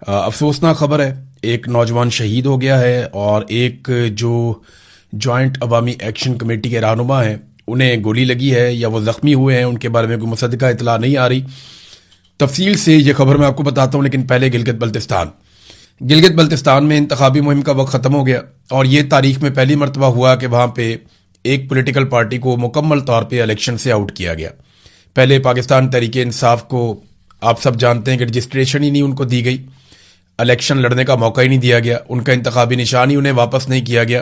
افسوسناک خبر ہے، ایک نوجوان شہید ہو گیا ہے اور ایک جو جوائنٹ عوامی ایکشن کمیٹی کے رہنما ہیں انہیں گولی لگی ہے یا وہ زخمی ہوئے ہیں، ان کے بارے میں کوئی مصدقہ اطلاع نہیں آ رہی۔ تفصیل سے یہ خبر میں آپ کو بتاتا ہوں، لیکن پہلے گلگت بلتستان میں انتخابی مہم کا وقت ختم ہو گیا اور یہ تاریخ میں پہلی مرتبہ ہوا کہ وہاں پہ ایک پولیٹیکل پارٹی کو مکمل طور پہ الیکشن سے آؤٹ کیا گیا۔ پہلے پاکستان تحریک انصاف کو آپ سب جانتے ہیں کہ رجسٹریشن ہی نہیں ان کو دی گئی، الیکشن لڑنے کا موقع ہی نہیں دیا گیا، ان کا انتخابی نشان ہی انہیں واپس نہیں کیا گیا۔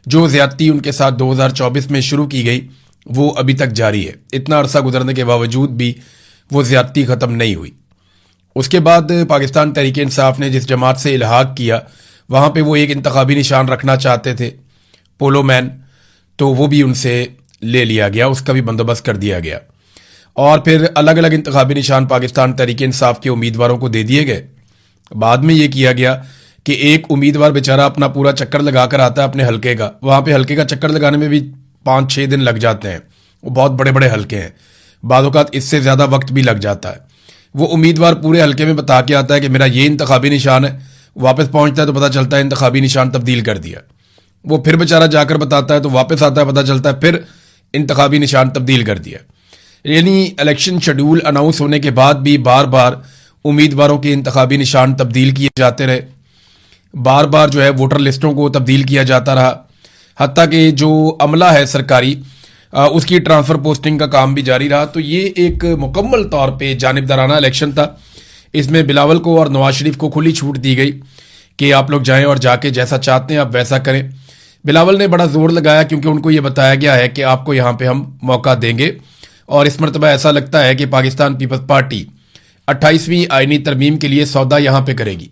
جو زیادتی ان کے ساتھ 2024 میں شروع کی گئی وہ ابھی تک جاری ہے، اتنا عرصہ گزرنے کے باوجود بھی وہ زیادتی ختم نہیں ہوئی۔ اس کے بعد پاکستان تحریک انصاف نے جس جماعت سے الحاق کیا وہاں پہ وہ ایک انتخابی نشان رکھنا چاہتے تھے، پولو مین، تو وہ بھی ان سے لے لیا گیا، اس کا بھی بندوبست کر دیا گیا۔ اور پھر الگ الگ انتخابی نشان پاکستان تحریک انصاف کے امیدواروں کو دے دیے گئے۔ بعد میں یہ کیا گیا کہ ایک امیدوار بیچارہ اپنا پورا چکر لگا کر آتا ہے اپنے حلقے کا، وہاں پہ حلقے کا چکر لگانے میں بھی 5-6 دن لگ جاتے ہیں، وہ بہت بڑے بڑے حلقے ہیں، بعض اوقات اس سے زیادہ وقت بھی لگ جاتا ہے۔ وہ امیدوار پورے حلقے میں بتا کے آتا ہے کہ میرا یہ انتخابی نشان ہے، واپس پہنچتا ہے تو پتہ چلتا ہے انتخابی نشان تبدیل کر دیا۔ وہ پھر بیچارہ جا کر بتاتا ہے تو واپس آتا ہے، پتہ چلتا ہے پھر انتخابی نشان تبدیل کر دیا۔ یعنی الیکشن شیڈول اناؤنس ہونے کے بعد بھی بار بار امیدواروں کے انتخابی نشان تبدیل کیے جاتے رہے، بار بار جو ہے ووٹر لسٹوں کو تبدیل کیا جاتا رہا، حتیٰ کہ جو عملہ ہے سرکاری اس کی ٹرانسفر پوسٹنگ کا کام بھی جاری رہا۔ تو یہ ایک مکمل طور پہ جانبدارانہ الیکشن تھا۔ اس میں بلاول کو اور نواز شریف کو کھلی چھوٹ دی گئی کہ آپ لوگ جائیں اور جا کے جیسا چاہتے ہیں آپ ویسا کریں۔ بلاول نے بڑا زور لگایا کیونکہ ان کو یہ بتایا گیا ہے کہ آپ کو یہاں پہ ہم موقع دیں گے، اور اس مرتبہ ایسا لگتا ہے کہ پاکستان پیپلز پارٹی 28ویں آئینی ترمیم کے لیے سودا یہاں پہ کرے گی۔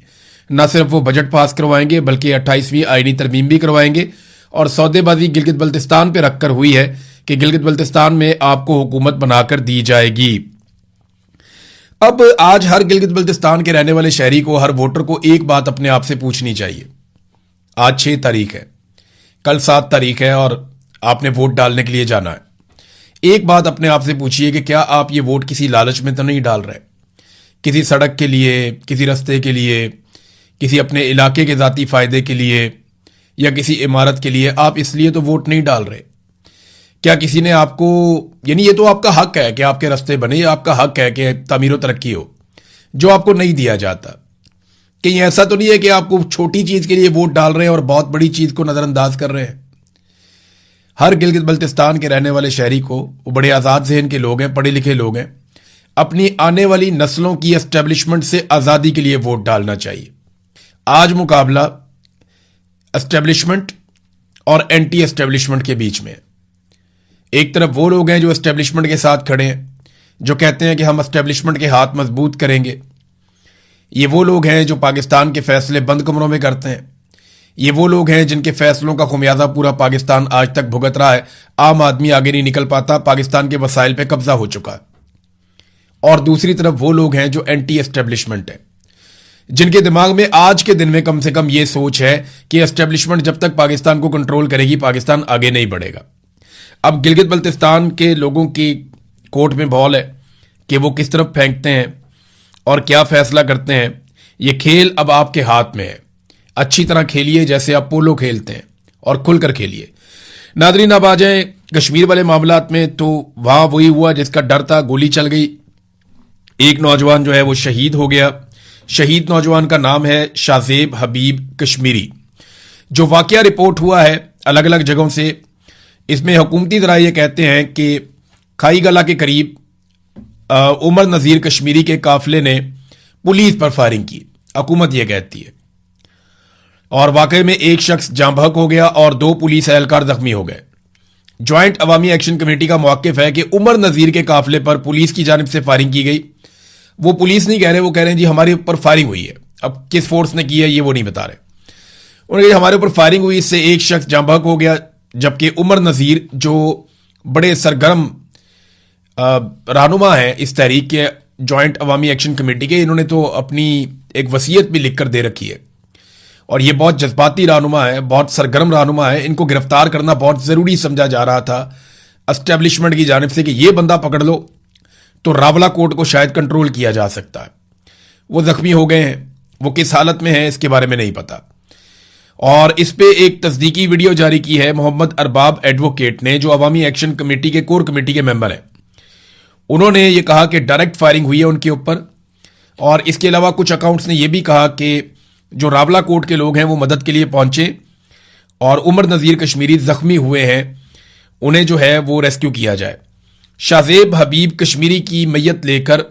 نہ صرف وہ بجٹ پاس کروائیں گے بلکہ 28ویں آئینی ترمیم بھی کروائیں گے، اور سودے بازی گلگت بلتستان پہ رکھ کر ہوئی ہے کہ گلگت بلتستان میں آپ کو حکومت بنا کر دی جائے گی۔ اب آج ہر گلگت بلتستان کے رہنے والے شہری کو، ہر ووٹر کو ایک بات اپنے آپ سے پوچھنی چاہیے۔ آج 6 تاریخ ہے، کل 7 تاریخ ہے اور آپ نے ووٹ ڈالنے کے لیے جانا ہے۔ ایک بات اپنے آپ سے پوچھئے کہ کیا آپ یہ ووٹ کسی لالچ میں تو نہیں ڈال رہے، کسی سڑک کے لیے، کسی رستے کے لیے، کسی اپنے علاقے کے ذاتی فائدے کے لیے یا کسی عمارت کے لیے آپ اس لیے تو ووٹ نہیں ڈال رہے؟ کیا کسی نے آپ کو، یعنی یہ تو آپ کا حق ہے کہ آپ کے رستے بنے، یہ آپ کا حق ہے کہ تعمیر و ترقی ہو، جو آپ کو نہیں دیا جاتا۔ کہیں ایسا تو نہیں ہے کہ آپ کو چھوٹی چیز کے لیے ووٹ ڈال رہے ہیں اور بہت بڑی چیز کو نظر انداز کر رہے ہیں؟ ہر گلگت بلتستان کے رہنے والے شہری کو، وہ بڑے آزاد ذہن کے لوگ ہیں، پڑھے لکھے لوگ ہیں، اپنی آنے والی نسلوں کی اسٹیبلشمنٹ سے آزادی کے لیے ووٹ ڈالنا چاہیے۔ آج مقابلہ اسٹیبلشمنٹ اور اینٹی اسٹیبلشمنٹ کے بیچ میں ہے۔ ایک طرف وہ لوگ ہیں جو اسٹیبلشمنٹ کے ساتھ کھڑے ہیں، جو کہتے ہیں کہ ہم اسٹیبلشمنٹ کے ہاتھ مضبوط کریں گے۔ یہ وہ لوگ ہیں جو پاکستان کے فیصلے بند کمروں میں کرتے ہیں۔ یہ وہ لوگ ہیں جن کے فیصلوں کا خمیازہ پورا پاکستان آج تک بھگت رہا ہے۔ عام آدمی آگے نہیں نکل پاتا، پاکستان کے وسائل پہ قبضہ ہو چکا ہے۔ اور دوسری طرف وہ لوگ ہیں جو اینٹی اسٹیبلشمنٹ ہیں، جن کے دماغ میں آج کے دن میں کم سے کم یہ سوچ ہے کہ اسٹیبلشمنٹ جب تک پاکستان کو کنٹرول کرے گی پاکستان آگے نہیں بڑھے گا۔ اب گلگت بلتستان کے لوگوں کی کورٹ میں بال ہے کہ وہ کس طرف پھینکتے ہیں اور کیا فیصلہ کرتے ہیں۔ یہ کھیل اب آپ کے ہاتھ میں ہے، اچھی طرح کھیلیے جیسے آپ پولو کھیلتے ہیں اور کھل کر کھیلیے۔ ناظرین، اب آ جائیں کشمیر والے معاملات میں، تو وہاں وہی ہوا جس کا ڈر تھا، گولی چل گئی، ایک نوجوان جو ہے وہ شہید ہو گیا۔ شہید نوجوان کا نام ہے شاہزیب حبیب کشمیری۔ جو واقعہ رپورٹ ہوا ہے الگ الگ جگہوں سے، اس میں حکومتی ذرائع یہ کہتے ہیں کہ کھائی گلا کے قریب عمر نذیر کشمیری کے قافلے نے پولیس پر فائرنگ کی، حکومت یہ کہتی ہے، اور واقعے میں ایک شخص جاں بحق ہو گیا اور 2 پولیس اہلکار زخمی ہو گئے۔ جوائنٹ عوامی ایکشن کمیٹی کا موقف ہے کہ عمر نذیر کے قافلے پر پولیس کی جانب سے فائرنگ کی گئی۔ وہ پولیس نہیں کہہ رہے، وہ کہہ رہے ہیں جی ہمارے اوپر فائرنگ ہوئی ہے، اب کس فورس نے کی ہے یہ وہ نہیں بتا رہے۔ انہوں نے کہا ہمارے اوپر فائرنگ ہوئی، اس سے ایک شخص جاں بحق ہو گیا، جبکہ عمر نذیر جو بڑے سرگرم رہنما ہیں اس تحریک کے، جوائنٹ عوامی ایکشن کمیٹی کے، انہوں نے تو اپنی ایک وصیت بھی لکھ کر دے رکھی ہے، اور یہ بہت جذباتی رہنما ہے، بہت سرگرم رہنما ہے، ان کو گرفتار کرنا بہت ضروری سمجھا جا رہا تھا اسٹیبلشمنٹ کی جانب سے کہ یہ بندہ پکڑ لو تو راولا کوٹ کو شاید کنٹرول کیا جا سکتا ہے۔ وہ زخمی ہو گئے ہیں، وہ کس حالت میں ہے اس کے بارے میں نہیں پتا. اور اس پہ ایک تصدیقی ویڈیو جاری کی ہے محمد ارباب ایڈوکیٹ نے، جو عوامی ایکشن کمیٹی کے کور کمیٹی کے ممبر ہیں. انہوں نے یہ کہا کہ ڈائریکٹ فائرنگ ہوئی ہے ان کے اوپر، اور اس کے علاوہ کچھ اکاؤنٹس نے یہ بھی کہا کہ جو راولا کوٹ کے لوگ ہیں وہ مدد کے لیے پہنچے اور عمر نذیر کشمیری زخمی ہوئے ہیں، انہیں جو ہے وہ ریسکیو کیا جائے. شاہزیب حبیب کشمیری کی میت لے کر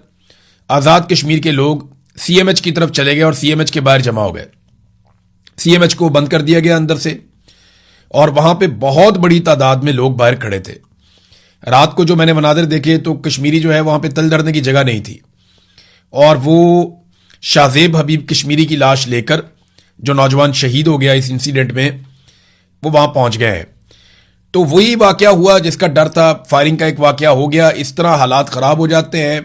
آزاد کشمیر کے لوگ سی ایم ایچ کی طرف چلے گئے اور سی ایم ایچ کے باہر جمع ہو گئے. سی ایم ایچ کو بند کر دیا گیا اندر سے، اور وہاں پہ بہت بڑی تعداد میں لوگ باہر کھڑے تھے. رات کو جو میں نے مناظر دیکھے تو کشمیری جو ہے وہاں پہ تل دھرنے کی جگہ نہیں تھی، اور وہ شاہزیب حبیب کشمیری کی لاش لے کر، جو نوجوان شہید ہو گیا اس انسیڈنٹ میں، وہ وہاں پہنچ گئے ہیں. تو وہی واقعہ ہوا جس کا ڈر تھا، فائرنگ کا ایک واقعہ ہو گیا. اس طرح حالات خراب ہو جاتے ہیں.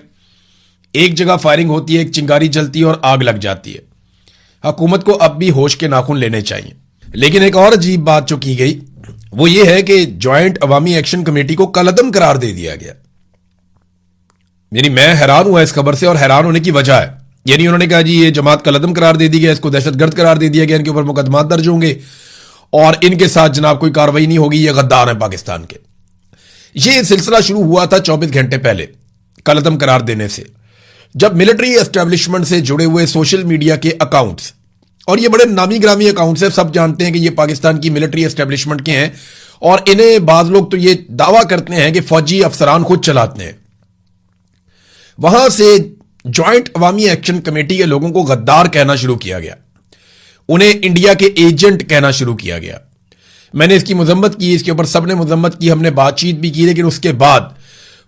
ایک جگہ فائرنگ ہوتی ہے، ایک چنگاری جلتی ہے اور آگ لگ جاتی ہے. حکومت کو اب بھی ہوش کے ناخن لینے چاہیے. لیکن ایک اور عجیب بات جو کی گئی وہ یہ ہے کہ جوائنٹ عوامی ایکشن کمیٹی کو کالعدم قرار دے دیا گیا. یعنی میں حیران ہوا اس خبر سے، اور حیران ہونے کی وجہ ہے، یعنی انہوں نے کہا جی یہ جماعت کالعدم قرار دے دی گیا، اس کو دہشت گرد قرار دے دیا گیا، ان کے اوپر مقدمات درج ہوں گے اور ان کے ساتھ جناب کوئی کاروائی نہیں ہوگی، یہ غدار ہیں پاکستان کے. یہ سلسلہ شروع ہوا تھا 24 گھنٹے پہلے کالعدم قرار دینے سے، جب ملٹری اسٹیبلشمنٹ سے جڑے ہوئے سوشل میڈیا کے اکاؤنٹس، اور یہ بڑے نامی گرامی اکاؤنٹس ہیں، سب جانتے ہیں کہ یہ پاکستان کی ملٹری اسٹیبلشمنٹ کے ہیں، اور انہیں بعض لوگ تو یہ دعویٰ کرتے ہیں کہ فوجی افسران خود چلاتے ہیں. وہاں سے جوائنٹ عوامی ایکشن کمیٹی کے لوگوں کو غدار کہنا شروع کیا گیا، انہیں انڈیا کے ایجنٹ کہنا شروع کیا گیا. میں نے اس کی مذمت کی، اس کے اوپر سب نے مذمت کی، ہم نے بات چیت بھی کی، لیکن اس کے بعد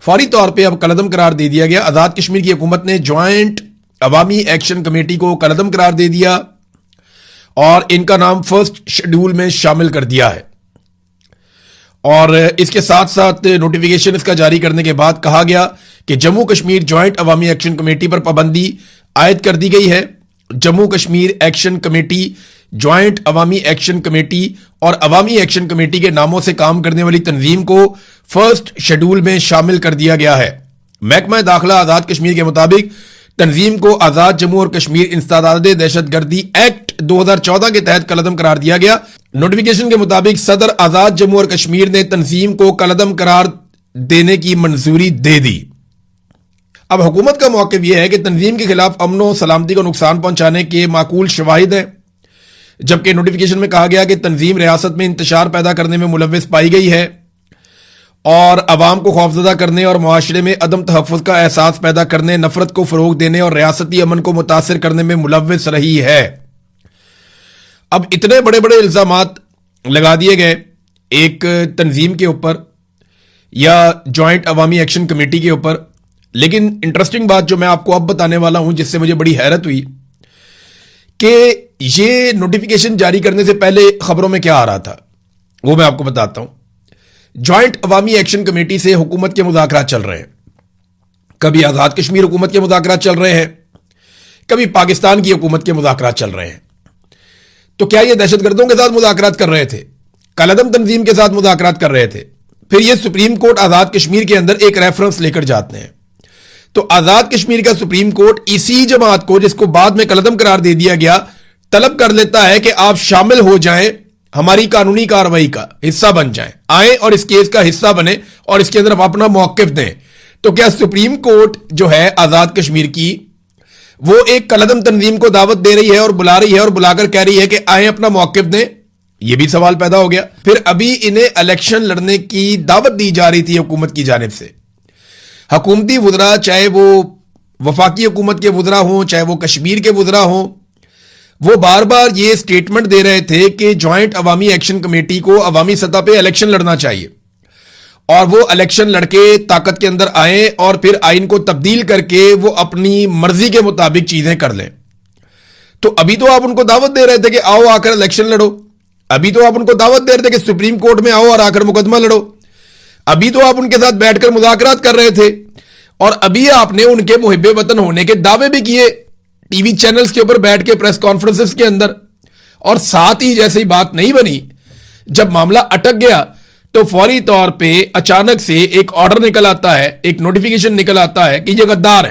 فوری طور پہ اب کالعدم قرار دے دیا گیا. آزاد کشمیر کی حکومت نے جوائنٹ عوامی ایکشن کمیٹی کو کالعدم قرار دے دیا اور ان کا نام فرسٹ شیڈول میں شامل کر دیا ہے. اور اس کے ساتھ ساتھ نوٹیفیکیشن اس کا جاری کرنے کے بعد کہا گیا کہ جموں کشمیر جوائنٹ عوامی ایکشن کمیٹی پر پابندی عائد کر دی گئی ہے. Jammu Kashmir action committee, joint عوامی ایکشن کمیٹی اور عوامی ایکشن کمیٹی کے ناموں سے کام کرنے والی تنظیم کو فرسٹ شیڈول میں شامل کر دیا گیا ہے. محکمہ داخلہ آزاد کشمیر کے مطابق تنظیم کو آزاد جموں اور کشمیر انسداد دہشت گردی ایکٹ 2014 کے تحت کالعدم قرار دیا گیا. نوٹیفیکیشن کے مطابق صدر آزاد جموں اور کشمیر نے تنظیم کو کالعدم قرار دینے کی منظوری دے دی. اب حکومت کا موقف یہ ہے کہ تنظیم کے خلاف امن و سلامتی کو نقصان پہنچانے کے معقول شواہد ہیں، جبکہ نوٹیفیکیشن میں کہا گیا کہ تنظیم ریاست میں انتشار پیدا کرنے میں ملوث پائی گئی ہے اور عوام کو خوفزدہ کرنے اور معاشرے میں عدم تحفظ کا احساس پیدا کرنے، نفرت کو فروغ دینے اور ریاستی امن کو متاثر کرنے میں ملوث رہی ہے. اب اتنے بڑے بڑے الزامات لگا دیے گئے ایک تنظیم کے اوپر یا جوائنٹ عوامی ایکشن کمیٹی کے اوپر، لیکن انٹرسٹنگ بات جو میں آپ کو اب بتانے والا ہوں، جس سے مجھے بڑی حیرت ہوئی، کہ یہ نوٹیفیکیشن جاری کرنے سے پہلے خبروں میں کیا آ رہا تھا وہ میں آپ کو بتاتا ہوں. جوائنٹ عوامی ایکشن کمیٹی سے حکومت کے مذاکرات چل رہے ہیں، کبھی آزاد کشمیر حکومت کے مذاکرات چل رہے ہیں، کبھی پاکستان کی حکومت کے مذاکرات چل رہے ہیں. تو کیا یہ دہشت گردوں کے ساتھ مذاکرات کر رہے تھے، کالعدم تنظیم کے ساتھ مذاکرات کر رہے تھے؟ پھر یہ سپریم کورٹ آزاد کشمیر کے اندر ایک ریفرنس لے کر جاتے ہیں. تو آزاد کشمیر کا سپریم کورٹ اسی جماعت کو، جس کو بعد میں کالعدم قرار دے دیا گیا، طلب کر لیتا ہے کہ آپ شامل ہو جائیں، ہماری قانونی کارروائی کا حصہ بن جائیں، آئیں اور اس کیس کا حصہ بنیں اور اس کے اندر اپنا موقف دیں. تو کیا سپریم کورٹ جو ہے آزاد کشمیر کی، وہ ایک کالعدم تنظیم کو دعوت دے رہی ہے اور بلا رہی ہے اور بلا کر کہہ رہی ہے کہ آئیں اپنا موقف دیں؟ یہ بھی سوال پیدا ہو گیا. پھر ابھی انہیں الیکشن لڑنے کی دعوت دی جا رہی تھی حکومت کی جانب سے. حکومتی وزراء، چاہے وہ وفاقی حکومت کے وزراء ہوں، چاہے وہ کشمیر کے وزراء ہوں، وہ بار بار یہ سٹیٹمنٹ دے رہے تھے کہ جوائنٹ عوامی ایکشن کمیٹی کو عوامی سطح پہ الیکشن لڑنا چاہیے اور وہ الیکشن لڑ کے طاقت کے اندر آئیں اور پھر آئین کو تبدیل کر کے وہ اپنی مرضی کے مطابق چیزیں کر لیں. تو ابھی تو آپ ان کو دعوت دے رہے تھے کہ آؤ آ کر الیکشن لڑو، ابھی تو آپ ان کو دعوت دے رہے تھے کہ سپریم کورٹ میں آؤ اور آ کر مقدمہ لڑو، ابھی تو آپ ان کے ساتھ بیٹھ کر مذاکرات کر رہے تھے، اور ابھی آپ نے ان کے محب وطن ہونے کے دعوے بھی کیے ٹی وی چینلز کے اوپر بیٹھ کے، پریس کانفرنسز کے اندر. اور ساتھ ہی جیسے ہی بات نہیں بنی، جب معاملہ اٹک گیا تو فوری طور پہ اچانک سے ایک آرڈر نکل آتا ہے، ایک نوٹیفیکیشن نکل آتا ہے کہ یہ غدار ہے.